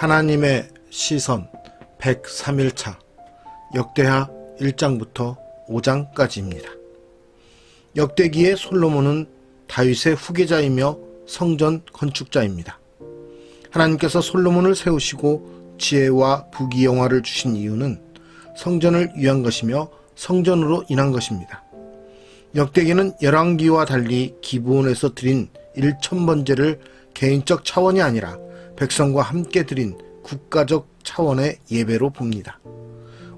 하나님의 시선 103일차 역대하 1장부터 5장까지입니다. 역대기의 솔로몬은 다윗의 후계자이며 성전 건축자입니다. 하나님께서 솔로몬을 세우시고 지혜와 부귀영화를 주신 이유는 성전을 위한 것이며 성전으로 인한 것입니다. 역대기는 열왕기와 달리 기브온에서 드린 일천번제를 개인적 차원이 아니라 백성과 함께 드린 국가적 차원의 예배로 봅니다.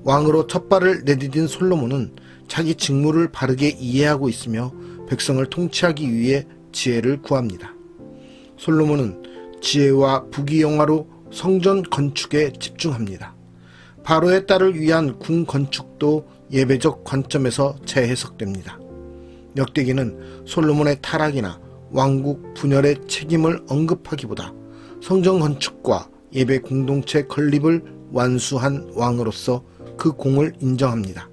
왕으로 첫 발을 내디딘 솔로몬은 자기 직무를 바르게 이해하고 있으며 백성을 통치하기 위해 지혜를 구합니다. 솔로몬은 지혜와 부귀영화로 성전 건축에 집중합니다. 바로의 딸을 위한 궁 건축도 예배적 관점에서 재해석됩니다. 역대기는 솔로몬의 타락이나 왕국 분열의 책임을 언급하기보다 성전 건축과 예배 공동체 건립을 완수한 왕으로서 그 공을 인정합니다.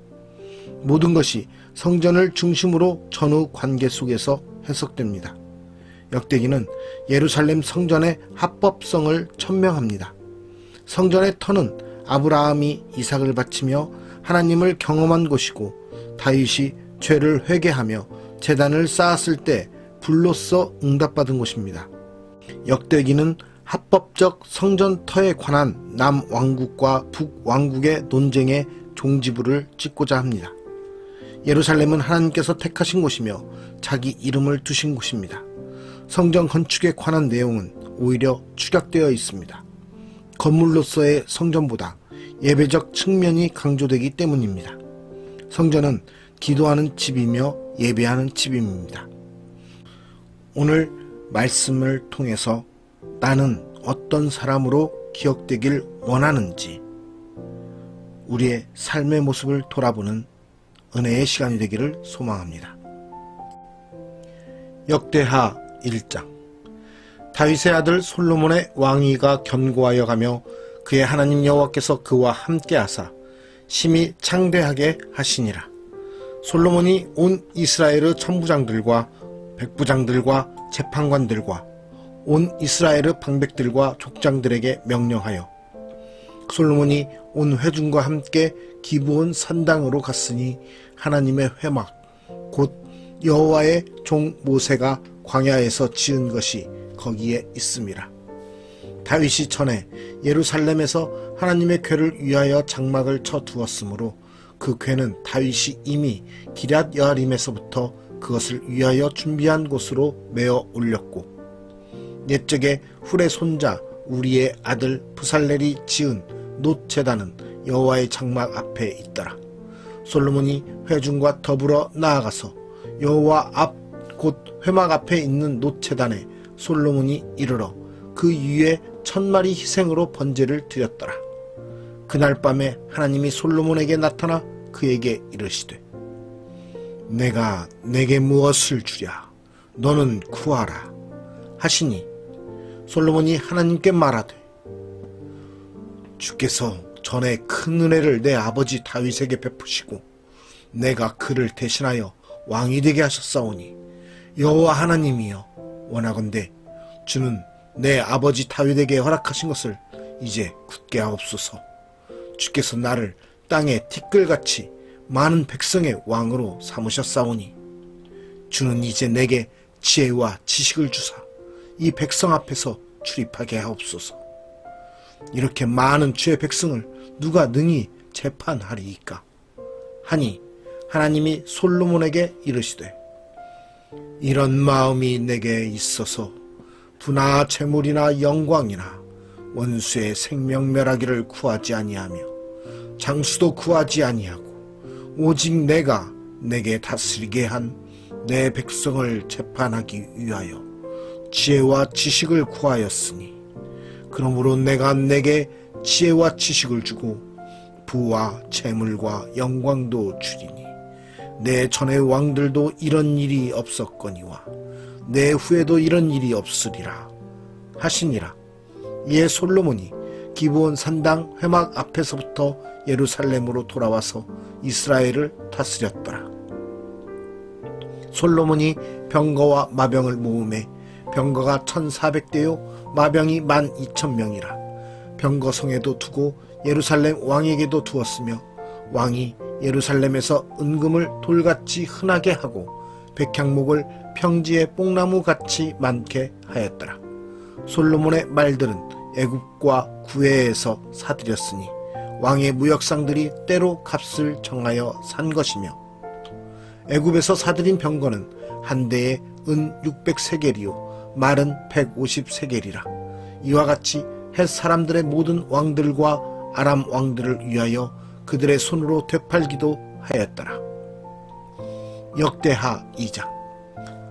모든 것이 성전을 중심으로 전후 관계 속에서 해석됩니다. 역대기는 예루살렘 성전의 합법성을 천명합니다. 성전의 터는 아브라함이 이삭을 바치며 하나님을 경험한 곳이고 다윗이 죄를 회개하며 제단을 쌓았을 때 불로써 응답받은 곳입니다. 역대기는 합법적 성전터에 관한 남왕국과 북왕국의 논쟁의 종지부를 찍고자 합니다. 예루살렘은 하나님께서 택하신 곳이며 자기 이름을 두신 곳입니다. 성전 건축에 관한 내용은 오히려 축약되어 있습니다. 건물로서의 성전보다 예배적 측면이 강조되기 때문입니다. 성전은 기도하는 집이며 예배하는 집입니다. 오늘 말씀을 통해서 나는 어떤 사람으로 기억되길 원하는지 우리의 삶의 모습을 돌아보는 은혜의 시간이 되기를 소망합니다. 역대하 1장. 다윗의 아들 솔로몬의 왕위가 견고하여 가며 그의 하나님 여호와께서 그와 함께 하사 심히 창대하게 하시니라. 솔로몬이 온 이스라엘의 천부장들과 백부장들과 재판관들과 온 이스라엘의 방백들과 족장들에게 명령하여 솔로몬이 온 회중과 함께 기브온 산당으로 갔으니 하나님의 회막 곧 여호와의 종 모세가 광야에서 지은 것이 거기에 있음이라. 다윗이 전에 예루살렘에서 하나님의 궤를 위하여 장막을 쳐 두었으므로 그 궤는 다윗이 이미 기럇 여아림에서부터 그것을 위하여 준비한 곳으로 메어 올렸고 옛적에 훌의 손자 우리의 아들 브살렐이 지은 놋 제단은 여호와의 장막 앞에 있더라. 솔로몬이 회중과 더불어 나아가서 여호와 앞 곧 회막 앞에 있는 놋 제단에 솔로몬이 이르러 그 위에 1000마리 희생으로 번제를 드렸더라. 그날 밤에 하나님이 솔로몬에게 나타나 그에게 이르시되 내가 내게 무엇을 주랴 너는 구하라 하시니 솔로몬이 하나님께 말하되 주께서 전에 큰 은혜를 내 아버지 다윗에게 베푸시고 내가 그를 대신하여 왕이 되게 하셨사오니 여호와 하나님이여 원하건대 주는 내 아버지 다윗에게 허락하신 것을 이제 굳게 하옵소서. 주께서 나를 땅의 티끌같이 많은 백성의 왕으로 삼으셨사오니 주는 이제 내게 지혜와 지식을 주사 이 백성 앞에서 출입하게 하옵소서. 이렇게 많은 주의 백성을 누가 능히 재판하리이까 하니 하나님이 솔로몬에게 이르시되 이런 마음이 내게 있어서 부나 재물이나 영광이나 원수의 생명 멸하기를 구하지 아니하며 장수도 구하지 아니하고 오직 내가 내게 다스리게 한 내 백성을 재판하기 위하여 지혜와 지식을 구하였으니 그러므로 내가 내게 지혜와 지식을 주고 부와 재물과 영광도 주리니 내 전의 왕들도 이런 일이 없었거니와 내 후에도 이런 일이 없으리라 하시니라. 이에 솔로몬이 기브온 산당 회막 앞에서부터 예루살렘으로 돌아와서 이스라엘을 다스렸더라. 솔로몬이 병거와 마병을 모으매 병거가 1400대요 마병이 12,000명이라. 병거성에도 두고 예루살렘 왕에게도 두었으며 왕이 예루살렘에서 은금을 돌같이 흔하게 하고 백향목을 평지의 뽕나무같이 많게 하였더라. 솔로몬의 말들은 애굽과 구해에서 사들였으니 왕의 무역상들이 때로 값을 정하여 산 것이며 애굽에서 사들인 병거는 한 대에 은 600세겔이요 말은 150세겔이라. 이와 같이 헷 사람들의 모든 왕들과 아람 왕들을 위하여 그들의 손으로 되팔기도 하였더라. 역대하 2장.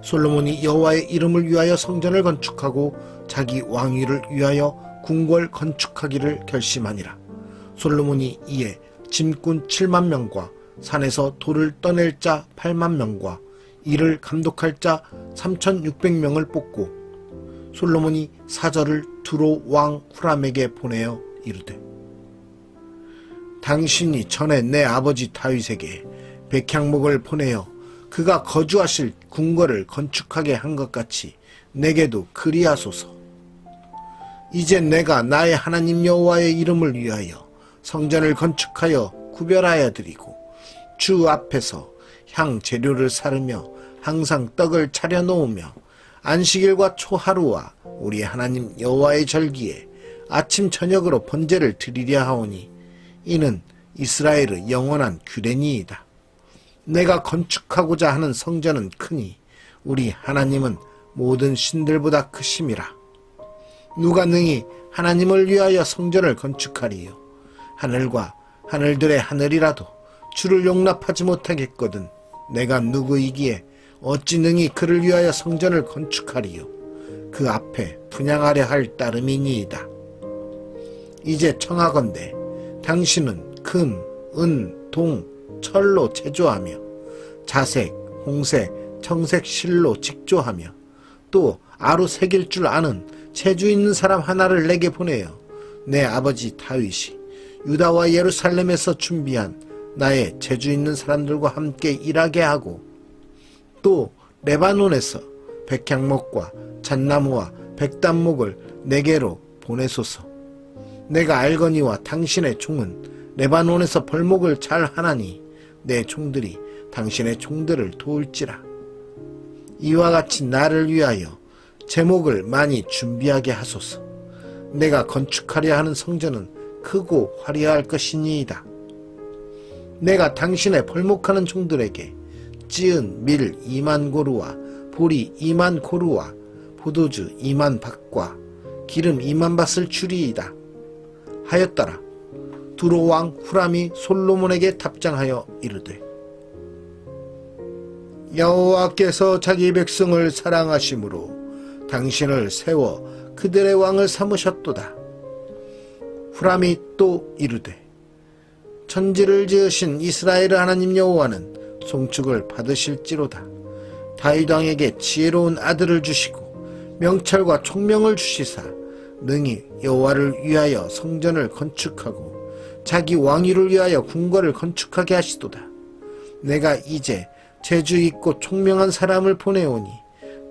솔로몬이 여호와의 이름을 위하여 성전을 건축하고 자기 왕위를 위하여 궁궐 건축하기를 결심하니라. 솔로몬이 이에 짐꾼 7만 명과 산에서 돌을 떠낼 자 8만 명과 이를 감독할 자 3,600명을 뽑고 솔로몬이 사절을 두로 왕 후람에게 보내어 이르되, 당신이 전에 내 아버지 다윗에게 백향목을 보내어 그가 거주하실 궁궐을 건축하게 한 것 같이 내게도 그리하소서. 이제 내가 나의 하나님 여호와의 이름을 위하여 성전을 건축하여 구별하여 드리고 주 앞에서 향 재료를 사르며 항상 떡을 차려 놓으며 안식일과 초하루와 우리 하나님 여호와의 절기에 아침 저녁으로 번제를 드리려 하오니 이는 이스라엘의 영원한 규례니이다. 내가 건축하고자 하는 성전은 크니 우리 하나님은 모든 신들보다 크심이라. 누가 능히 하나님을 위하여 성전을 건축하리요. 하늘과 하늘들의 하늘이라도 주를 용납하지 못하겠거든 내가 누구이기에 어찌 능히 그를 위하여 성전을 건축하리요. 그 앞에 분향하려 할 따름이니이다. 이제 청하건대 당신은 금, 은, 동, 철로 제조하며 자색, 홍색, 청색 실로 직조하며 또 아로 새길 줄 아는 재주 있는 사람 하나를 내게 보내어 내 아버지 다윗이 유다와 예루살렘에서 준비한 나의 재주 있는 사람들과 함께 일하게 하고 또 레바논에서 백향목과 잣나무와 백단목을 내게로 보내소서. 내가 알거니와 당신의 종은 레바논에서 벌목을 잘 하나니 내 종들이 당신의 종들을 도울지라. 이와 같이 나를 위하여 제목을 많이 준비하게 하소서. 내가 건축하려 하는 성전은 크고 화려할 것이니이다. 내가 당신의 벌목하는 종들에게 찌은 밀 2만 고루와 보리 2만 고루와 포도주 2만 밭과 기름 2만 밭을 주리이다 하였더라. 두로 왕 후람이 솔로몬에게 답장하여 이르되, 여호와께서 자기 백성을 사랑하심으로 당신을 세워 그들의 왕을 삼으셨도다. 후람이 또 이르되, 천지를 지으신 이스라엘의 하나님 여호와는 송축을 받으실지로다. 다윗 왕에게 지혜로운 아들을 주시고 명철과 총명을 주시사 능히 여호와를 위하여 성전을 건축하고 자기 왕위를 위하여 궁궐을 건축하게 하시도다. 내가 이제 재주 있고 총명한 사람을 보내오니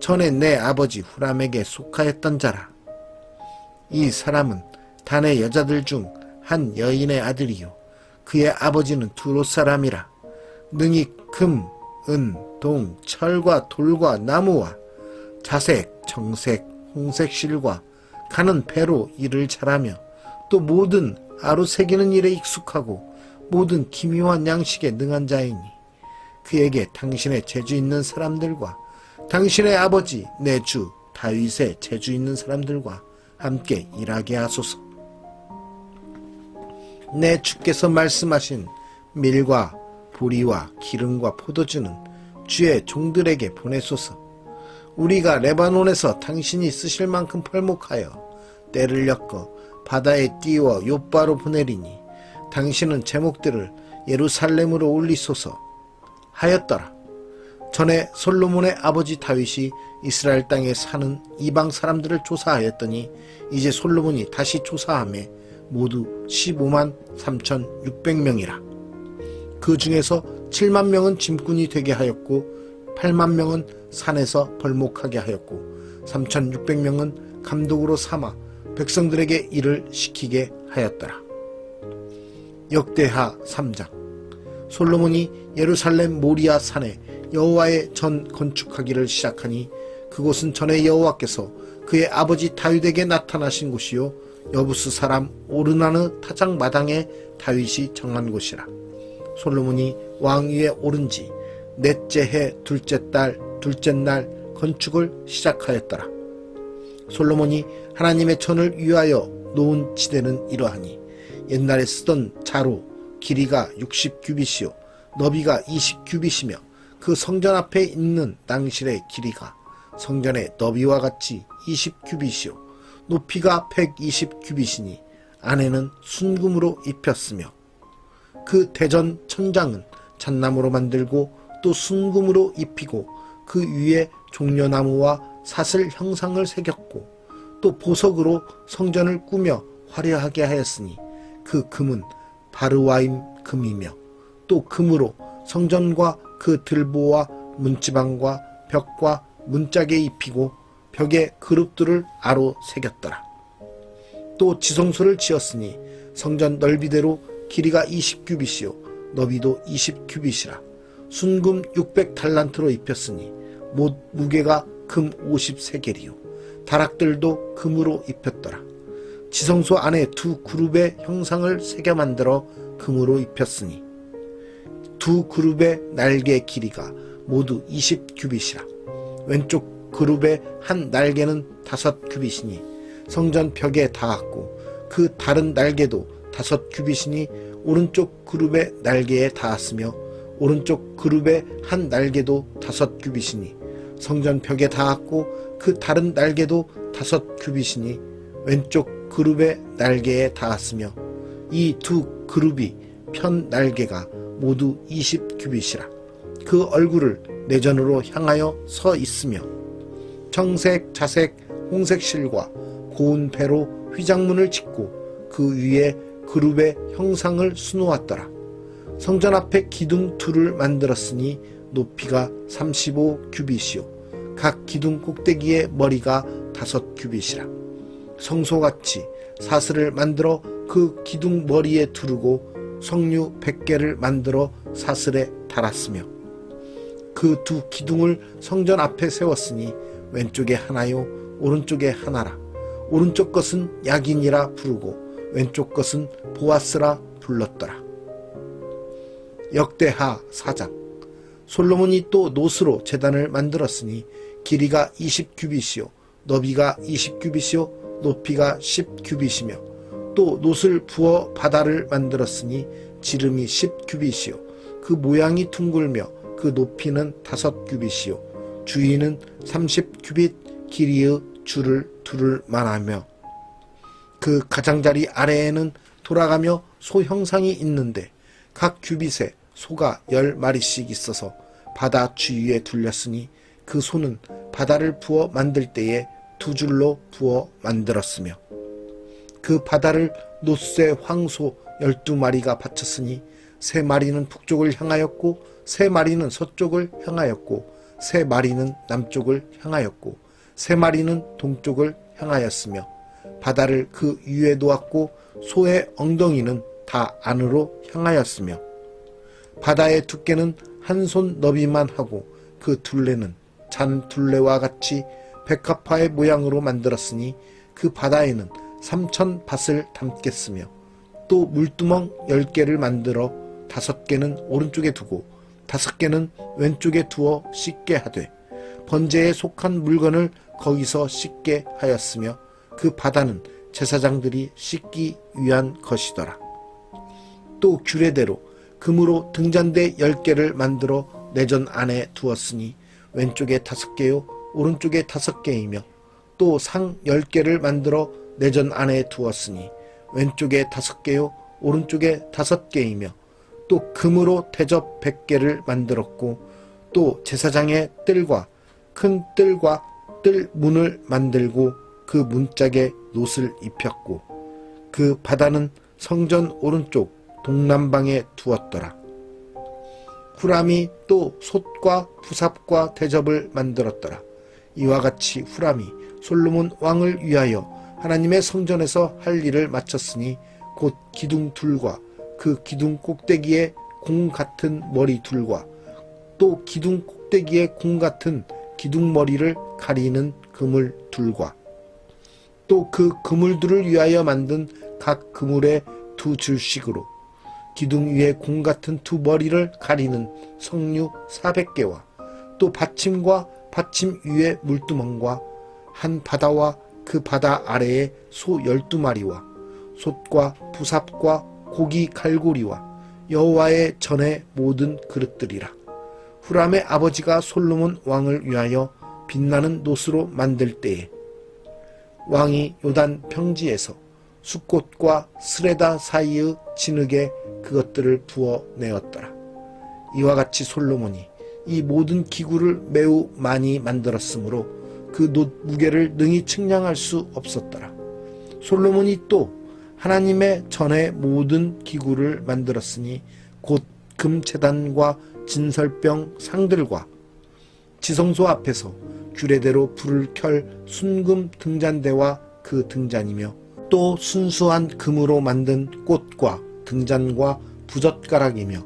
전에 내 아버지 후람에게 속하였던 자라. 이 사람은 단의 여자들 중 한 여인의 아들이요 그의 아버지는 두로 사람이라. 능히 금, 은, 동, 철과 돌과 나무와 자색, 청색, 홍색 실과 가는 배로 일을 잘하며 또 모든 아로 새기는 일에 익숙하고 모든 기묘한 양식에 능한 자이니 그에게 당신의 재주 있는 사람들과 당신의 아버지 내 주 다윗의 재주 있는 사람들과 함께 일하게 하소서. 내 주께서 말씀하신 밀과 보리와 기름과 포도주는 주의 종들에게 보내소서. 우리가 레바논에서 당신이 쓰실 만큼 벌목하여 때를 엮어 바다에 띄워 욥바로 보내리니 당신은 제목들을 예루살렘으로 올리소서 하였더라. 전에 솔로몬의 아버지 다윗이 이스라엘 땅에 사는 이방 사람들을 조사하였더니 이제 솔로몬이 다시 조사하며 모두 15만 3,600명이라. 그 중에서 7만 명은 짐꾼이 되게 하였고 8만 명은 산에서 벌목하게 하였고 3,600명은 감독으로 삼아 백성들에게 일을 시키게 하였더라. 역대하 3장. 솔로몬이 예루살렘 모리아 산에 여호와의 전 건축하기를 시작하니 그곳은 전에 여호와께서 그의 아버지 다윗에게 나타나신 곳이요 여부스 사람 오르나느 타작 마당에 다윗이 정한 곳이라. 솔로몬이 왕위에 오른 지 넷째 해 둘째 달 둘째 날 건축을 시작하였더라. 솔로몬이 하나님의 전을 위하여 놓은 지대는 이러하니 옛날에 쓰던 자로 길이가 60규빗이요 너비가 20규빗이며 그 성전 앞에 있는 낭실의 길이가 성전의 너비와 같이 20규빗이요 높이가 120규빗이니 안에는 순금으로 입혔으며 그 대전 천장은 잣나무로 만들고 또 순금으로 입히고 그 위에 종려나무와 사슬 형상을 새겼고 또 보석으로 성전을 꾸며 화려하게 하였으니 그 금은 바르와임 금이며 또 금으로 성전과 그 들보와 문지방과 벽과 문짝에 입히고 벽에 그룹들을 아로 새겼더라. 또 지성소를 지었으니 성전 넓이대로 길이가 20규빗이요 너비도 20규빗이라. 순금 600달란트로 입혔으니 못 무게가 금 50세겔이요 다락들도 금으로 입혔더라. 지성소 안에 두 그룹의 형상을 새겨 만들어 금으로 입혔으니 두 그룹의 날개 길이가 모두 20규빗이라. 왼쪽 그룹의 한 날개는 5규빗이니 성전 벽에 닿았고 그 다른 날개도 5규빗이니 오른쪽 그룹의 날개에 닿았으며 오른쪽 그룹의 한 날개도 5규빗이니 성전 벽에 닿았고 그 다른 날개도 5규빗이니 왼쪽 그룹의 날개에 닿았으며 이 두 그룹이 편 날개가 모두 20규빗이라. 그 얼굴을 내전으로 향하여 서 있으며 청색, 자색, 홍색 실과 고운 배로 휘장문을 짓고 그 위에 그룹의 형상을 수놓았더라. 성전 앞에 기둥 둘을 만들었으니 높이가 35규빗이요 각 기둥 꼭대기의 머리가 5규빗이라. 성소같이 사슬을 만들어 그 기둥 머리에 두르고 석류 100개를 만들어 사슬에 달았으며 그 두 기둥을 성전 앞에 세웠으니 왼쪽에 하나요 오른쪽에 하나라. 오른쪽 것은 야긴이라 부르고 왼쪽 것은 보아스라 불렀더라. 역대하 4장. 솔로몬이 또 노스로 제단을 만들었으니 길이가 20규빗이요 너비가 20규빗이요 높이가 10규빗이며 또 노스를 부어 바다를 만들었으니 지름이 10규빗이요 그 모양이 둥글며 그 높이는 5규빗이요 주위는 30규빗 길이의 줄을 두를 만하며 그 가장자리 아래에는 돌아가며 소 형상이 있는데 각 규빗에 소가 10마리씩 있어서 바다 주위에 둘렸으니 그 소는 바다를 부어 만들 때에 두 줄로 부어 만들었으며 그 바다를 노스의 황소 12마리가 바쳤으니 3마리는 북쪽을 향하였고 3마리는 서쪽을 향하였고 3마리는 남쪽을 향하였고 3마리는 동쪽을 향하였으며 바다를 그 위에 놓았고 소의 엉덩이는 다 안으로 향하였으며 바다의 두께는 한 손 너비만 하고 그 둘레는 잔 둘레와 같이 백합화의 모양으로 만들었으니 그 바다에는 3000밭을 담겠으며 또 물두멍 10개를 만들어 5개는 오른쪽에 두고 5개는 왼쪽에 두어 씻게 하되 번제에 속한 물건을 거기서 씻게 하였으며 그 바다는 제사장들이 씻기 위한 것이더라. 또 규례대로 금으로 등잔대 10개를 만들어 내전 안에 두었으니 왼쪽에 5개요 오른쪽에 5개이며 또 상 10개를 만들어 내전 안에 두었으니 왼쪽에 5개요 오른쪽에 5개이며 또 금으로 대접 100개를 만들었고 또 제사장의 뜰과 큰 뜰과 뜰 문을 만들고 그 문짝에 놋을 입혔고 그 바다는 성전 오른쪽 동남방에 두었더라. 후람이 또 솥과 부삽과 대접을 만들었더라. 이와 같이 후람이 솔로몬 왕을 위하여 하나님의 성전에서 할 일을 마쳤으니 곧 기둥 둘과 그 기둥 꼭대기에 공 같은 머리 둘과 또 기둥 꼭대기에 공 같은 기둥 머리를 가리는 그물 둘과 또 그 그물들을 위하여 만든 각 그물의 두 줄씩으로 기둥 위에 공 같은 두 머리를 가리는 석류 400개와 또 받침과 받침 위에 물두멍과 한 바다와 그 바다 아래에 소 12마리와 솥과 부삽과 고기 갈고리와 여호와의 전의 모든 그릇들이라. 후람의 아버지가 솔로몬 왕을 위하여 빛나는 놋으로 만들 때에 왕이 요단 평지에서 숫꽃과 스레다 사이의 진흙에 그것들을 부어 내었더라. 이와 같이 솔로몬이 이 모든 기구를 매우 많이 만들었으므로 그 놋 무게를 능히 측량할 수 없었더라. 솔로몬이 또 하나님의 전의 모든 기구를 만들었으니 곧 금제단과 진설병 상들과 지성소 앞에서 규례대로 불을 켤 순금 등잔대와 그 등잔이며 또 순수한 금으로 만든 꽃과 등잔과 부젓가락이며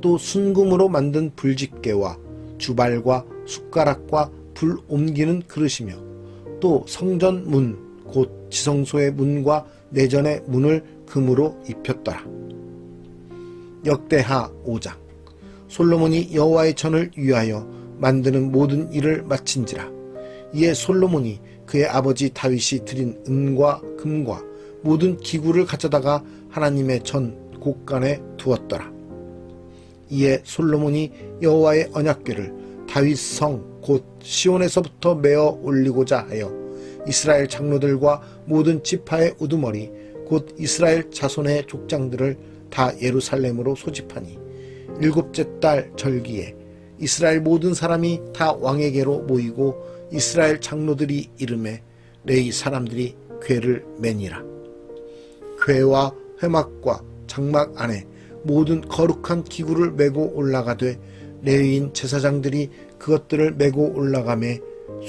또 순금으로 만든 불집게와 주발과 숟가락과 불 옮기는 그릇이며 또 성전 문 곧 지성소의 문과 내전의 문을 금으로 입혔더라. 역대하 5장. 솔로몬이 여호와의 전을 위하여 만드는 모든 일을 마친지라. 이에 솔로몬이 그의 아버지 다윗이 드린 은과 금과 모든 기구를 가져다가 하나님의 전 곳간에 두었더라. 이에 솔로몬이 여호와의 언약궤를 다윗 성 곧 시온에서부터 메어 올리고자 하여 이스라엘 장로들과 모든 지파의 우두머리 곧 이스라엘 자손의 족장들을 다 예루살렘으로 소집하니 7째 달 절기에 이스라엘 모든 사람이 다 왕에게로 모이고 이스라엘 장로들이 이름에 레위 사람들이 궤를 매니라. 궤와 회막과 장막 안에 모든 거룩한 기구를 메고 올라가되 레위인 제사장들이 그것들을 메고 올라가매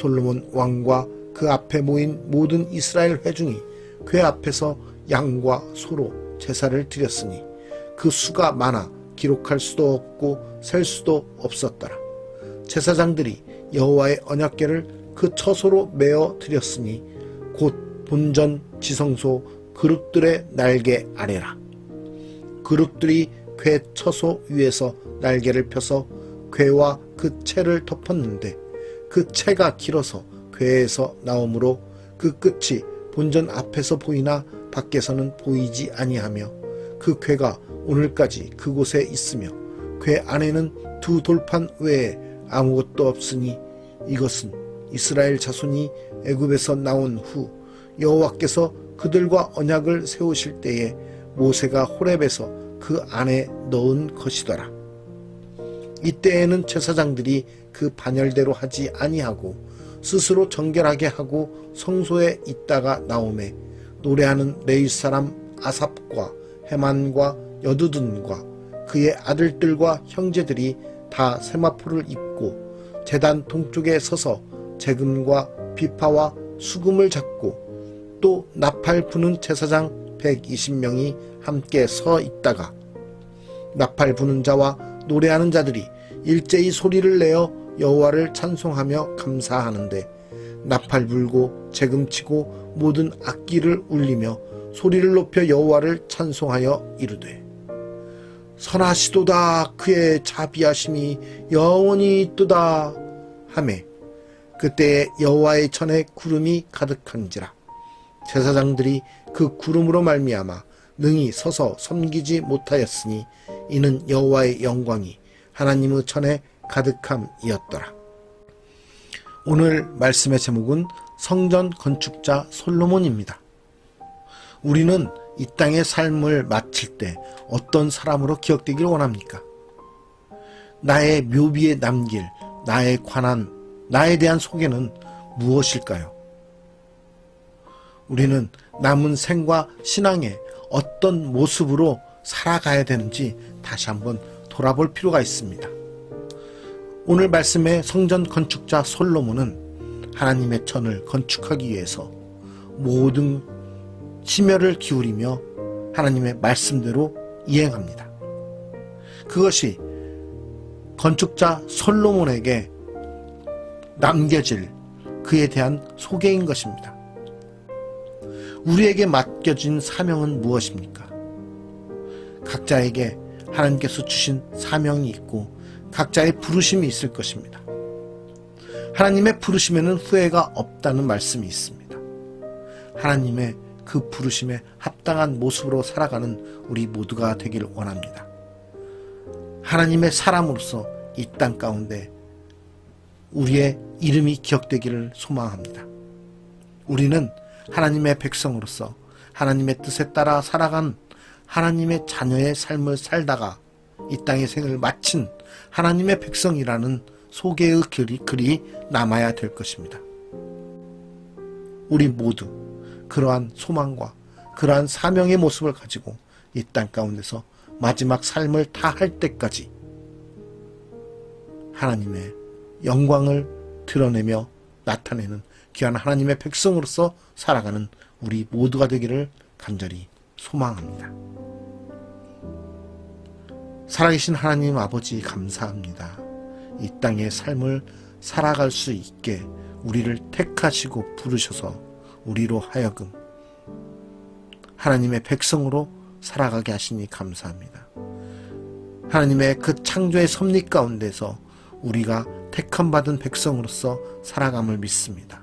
솔로몬 왕과 그 앞에 모인 모든 이스라엘 회중이 궤 앞에서 양과 소로 제사를 드렸으니 그 수가 많아 기록할 수도 없고 셀 수도 없었더라. 제사장들이 여호와의 언약궤를 그 처소로 메어 드렸으니 곧 본전 지성소 그룹들의 날개 아래라. 그룹들이 궤 처소 위에서 날개를 펴서 궤와 그 채를 덮었는데 그 채가 길어서 궤에서 나오므로 그 끝이 본전 앞에서 보이나 밖에서는 보이지 아니하며 그 궤가 오늘까지 그곳에 있으며 궤 안에는 두 돌판 외에 아무것도 없으니 이것은 이스라엘 자손이 애굽에서 나온 후 여호와께서 그들과 언약을 세우실 때에 모세가 호렙에서 그 안에 넣은 것이더라. 이때에는 제사장들이 그 반열대로 하지 아니하고 스스로 정결하게 하고 성소에 있다가 나오매 노래하는 레위 사람 아삽과 헤만과 여두둔과 그의 아들들과 형제들이 다 세마포를 입고 제단 동쪽에 서서 재금과 비파와 수금을 잡고 또 나팔 부는 제사장 120명이 함께 서 있다가 나팔 부는 자와 노래하는 자들이 일제히 소리를 내어 여호와를 찬송하며 감사하는데 나팔 불고 재금치고 모든 악기를 울리며 소리를 높여 여호와를 찬송하여 이르되 선하시도다 그의 자비하심이 영원히 있도다 하매 그때에 여호와의 전에 구름이 가득한지라. 제사장들이 그 구름으로 말미암아 능히 서서 섬기지 못하였으니 이는 여호와의 영광이 하나님의 전에 가득함이었더라. 오늘 말씀의 제목은 성전 건축자 솔로몬입니다. 우리는 이 땅의 삶을 마칠 때 어떤 사람으로 기억되기를 원합니까? 나의 묘비에 남길 나의 관한, 나에 대한 소개는 무엇일까요? 우리는 남은 생과 신앙에 어떤 모습으로 살아가야 되는지 다시 한번 돌아볼 필요가 있습니다. 오늘 말씀의 성전 건축자 솔로몬은 하나님의 전을 건축하기 위해서 모든 심혈을 기울이며 하나님의 말씀대로 이행합니다. 그것이 건축자 솔로몬에게 남겨질 그에 대한 소개인 것입니다. 우리에게 맡겨진 사명은 무엇입니까? 각자에게 하나님께서 주신 사명이 있고 각자의 부르심이 있을 것입니다. 하나님의 부르심에는 후회가 없다는 말씀이 있습니다. 하나님의 그 부르심에 합당한 모습으로 살아가는 우리 모두가 되길 원합니다. 하나님의 사람으로서 이 땅 가운데 우리의 이름이 기억되기를 소망합니다. 우리는 하나님의 백성으로서 하나님의 뜻에 따라 살아간 하나님의 자녀의 삶을 살다가 이 땅의 생을 마친 하나님의 백성이라는 소개의 글이 남아야 될 것입니다. 우리 모두 그러한 소망과 그러한 사명의 모습을 가지고 이 땅 가운데서 마지막 삶을 다할 때까지 하나님의 영광을 드러내며 나타내는 귀한 하나님의 백성으로서 살아가는 우리 모두가 되기를 간절히 소망합니다. 살아계신 하나님 아버지 감사합니다. 이 땅의 삶을 살아갈 수 있게 우리를 택하시고 부르셔서 우리로 하여금 하나님의 백성으로 살아가게 하시니 감사합니다. 하나님의 그 창조의 섭리 가운데서 우리가 택함받은 백성으로서 살아감을 믿습니다.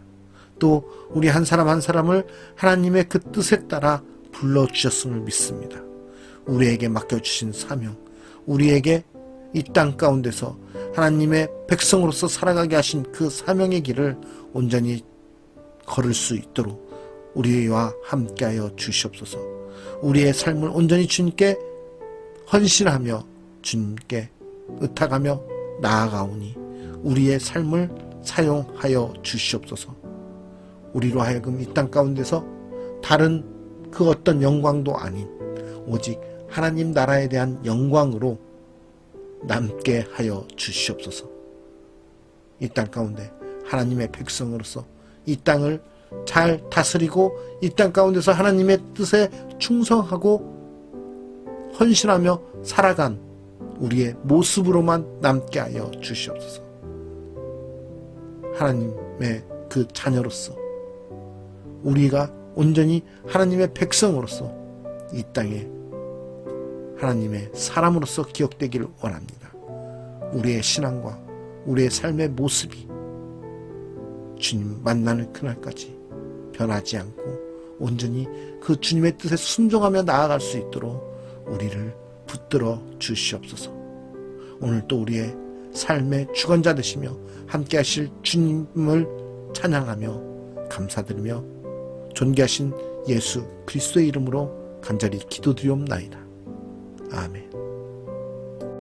또 우리 한 사람 한 사람을 하나님의 그 뜻에 따라 불러주셨음을 믿습니다. 우리에게 맡겨주신 사명, 우리에게 이 땅 가운데서 하나님의 백성으로서 살아가게 하신 그 사명의 길을 온전히 걸을 수 있도록 우리와 함께하여 주시옵소서. 우리의 삶을 온전히 주님께 헌신하며 주님께 의탁하며 나아가오니 우리의 삶을 사용하여 주시옵소서. 우리로 하여금 이 땅 가운데서 다른 그 어떤 영광도 아닌 오직 하나님 나라에 대한 영광으로 남게 하여 주시옵소서. 이 땅 가운데 하나님의 백성으로서 이 땅을 잘 다스리고 이 땅 가운데서 하나님의 뜻에 충성하고 헌신하며 살아간 우리의 모습으로만 남게 하여 주시옵소서. 하나님의 그 자녀로서 우리가 온전히 하나님의 백성으로서 이 땅에 하나님의 사람으로서 기억되기를 원합니다. 우리의 신앙과 우리의 삶의 모습이 주님 만나는 그날까지 변하지 않고 온전히 그 주님의 뜻에 순종하며 나아갈 수 있도록 우리를 붙들어 주시옵소서. 오늘 또 우리의 삶의 주관자 되시며 함께 하실 주님을 찬양하며 감사드리며 존귀하신 예수 그리스도의 이름으로 간절히 기도드리옵나이다. 아멘.